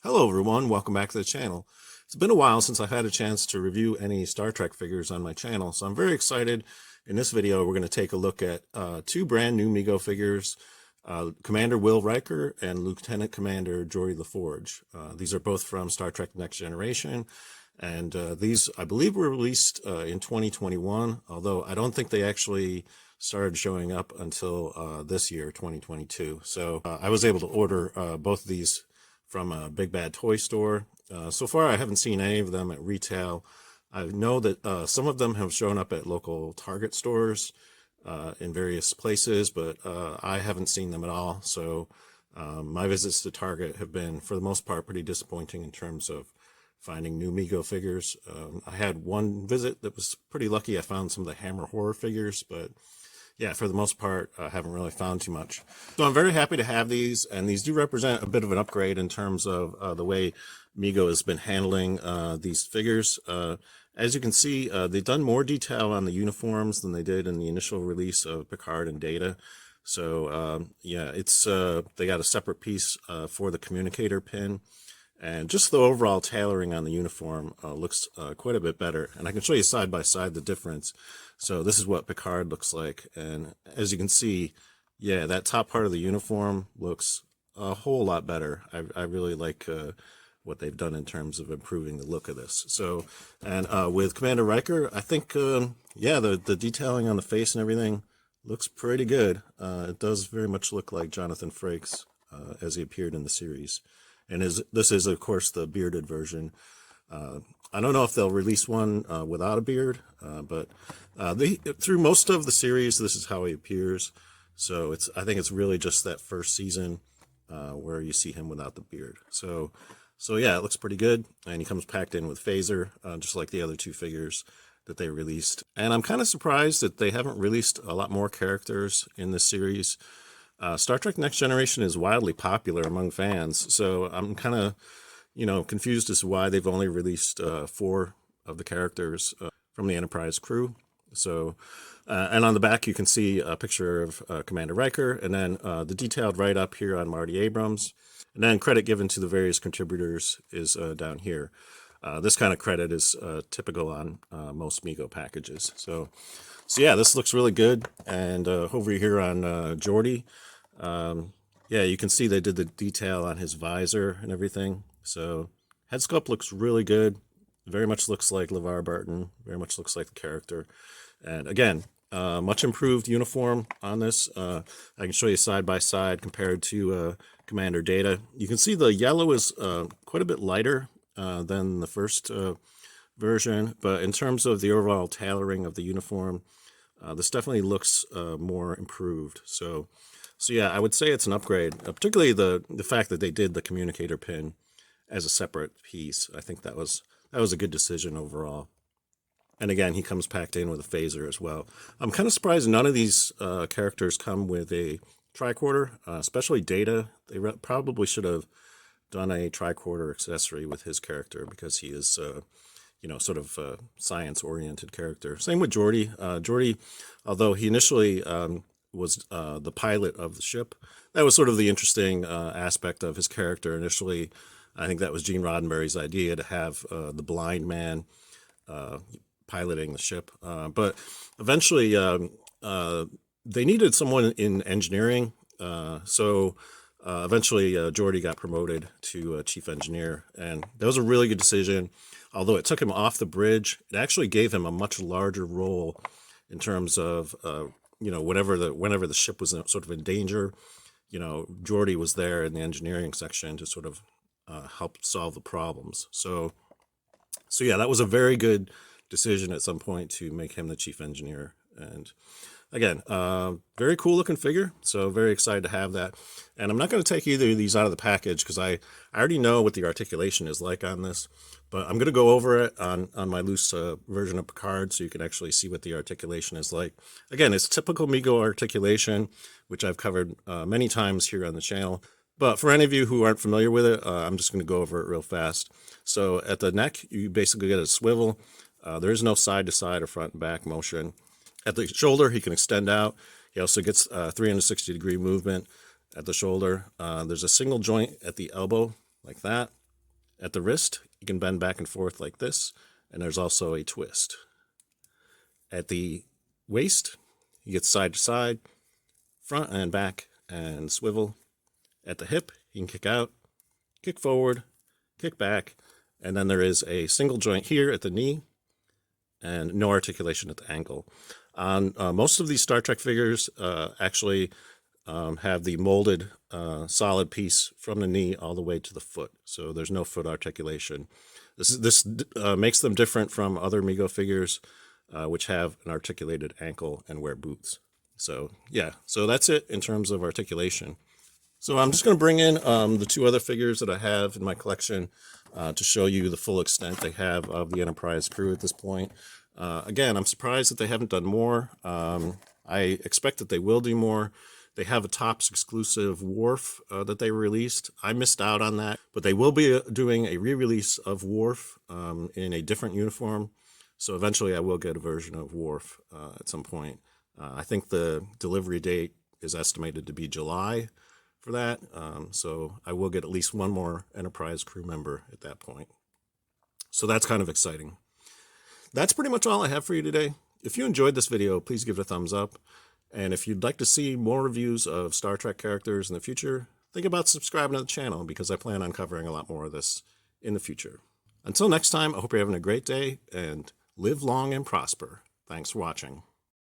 Hello everyone, welcome back to the channel. It's been a while since I've had a chance to review any Star Trek figures on my channel, so I'm very excited. In this video, we're going to take a look at two brand new Mego figures, Commander Will Riker and Lieutenant Commander Geordi LaForge. These are both from Star Trek Next Generation, and these, I believe, were released in 2021, although I don't think they actually started showing up until this year, 2022. So I was able to order both of these from a Big Bad Toy Store. So far, I haven't seen any of them at retail. I know that some of them have shown up at local Target stores in various places, but I haven't seen them at all. So my visits to Target have been, for the most part, pretty disappointing in terms of finding new Mego figures. I had one visit that was pretty lucky. I found some of the Hammer Horror figures, but yeah, for the most part, I haven't really found too much. So I'm very happy to have these, and these do represent a bit of an upgrade in terms of the way Mego has been handling these figures. As you can see, they've done more detail on the uniforms than they did in the initial release of Picard and Data. So yeah, it's they got a separate piece for the communicator pin. And just the overall tailoring on the uniform looks quite a bit better. And I can show you side by side the difference. So this is what Picard looks like. And as you can see, yeah, that top part of the uniform looks a whole lot better. I really like what they've done in terms of improving the look of this. So, and with Commander Riker, I think, yeah, the detailing on the face and everything looks pretty good. It does very much look like Jonathan Frakes as he appeared in the series. And this is, of course, the bearded version. I don't know if they'll release one without a beard, but through most of the series, this is how he appears. So I think it's really just that first season where you see him without the beard. So yeah, it looks pretty good. And he comes packed in with phaser, just like the other two figures that they released. And I'm kind of surprised that they haven't released a lot more characters in this series. Star Trek Next Generation is wildly popular among fans, so I'm kind of, confused as to why they've only released 4 of the characters from the Enterprise crew. So, and on the back you can see a picture of Commander Riker, and then the detailed write-up here on Marty Abrams, and then credit given to the various contributors is down here. This kind of credit is typical on most Mego packages. So yeah, this looks really good. And over here on Geordi, yeah, you can see they did the detail on his visor and everything. So head sculpt looks really good. Very much looks like LeVar Burton. Very much looks like the character. And again, much improved uniform on this. I can show you side by side compared to Commander Data. You can see the yellow is quite a bit lighter than the first version, but in terms of the overall tailoring of the uniform, this definitely looks more improved. So yeah, I would say it's an upgrade, particularly the fact that they did the communicator pin as a separate piece. I think that was a good decision overall. And again, he comes packed in with a phaser as well. I'm kind of surprised none of these characters come with a tricorder, especially Data. They probably should have done a tricorder accessory with his character because he is, sort of a science-oriented character. Same with Geordi. Geordi, although he initially was the pilot of the ship, that was sort of the interesting aspect of his character initially. I think that was Gene Roddenberry's idea to have the blind man piloting the ship. But eventually they needed someone in engineering. So eventually Geordi got promoted to chief engineer. And that was a really good decision. Although it took him off the bridge, it actually gave him a much larger role in terms of, whenever the ship was sort of in danger, Geordi was there in the engineering section to sort of help solve the problems. So yeah, that was a very good decision at some point to make him the chief engineer. And again, very cool looking figure. So very excited to have that. And I'm not going to take either of these out of the package because I already know what the articulation is like on this, but I'm going to go over it on my loose version of Picard so you can actually see what the articulation is like. Again, it's typical Mego articulation, which I've covered many times here on the channel. But for any of you who aren't familiar with it, I'm just going to go over it real fast. So at the neck, you basically get a swivel. There is no side-to-side or front-and-back motion. At the shoulder, he can extend out. He also gets 360-degree movement at the shoulder. There's a single joint at the elbow, like that. At the wrist, you can bend back and forth like this, and there's also a twist. At the waist, you get side to side, front and back, and swivel. At the hip, you can kick out, kick forward, kick back, and then there is a single joint here at the knee, and no articulation at the ankle. On most of these Star Trek figures actually have the molded solid piece from the knee all the way to the foot, so there's no foot articulation. This makes them different from other Mego figures, which have an articulated ankle and wear boots. So yeah, so that's it in terms of articulation. So I'm just going to bring in the two other figures that I have in my collection to show you the full extent they have of the Enterprise crew at this point. Again, I'm surprised that they haven't done more. I expect that they will do more. They have a Topps exclusive Worf that they released. I missed out on that, but they will be doing a re-release of Worf in a different uniform. So eventually I will get a version of Worf at some point. I think the delivery date is estimated to be July for that. So I will get at least one more Enterprise crew member at that point. So that's kind of exciting. That's pretty much all I have for you today. If you enjoyed this video, please give it a thumbs up. And if you'd like to see more reviews of Star Trek characters in the future, think about subscribing to the channel because I plan on covering a lot more of this in the future. Until next time, I hope you're having a great day and live long and prosper. Thanks for watching.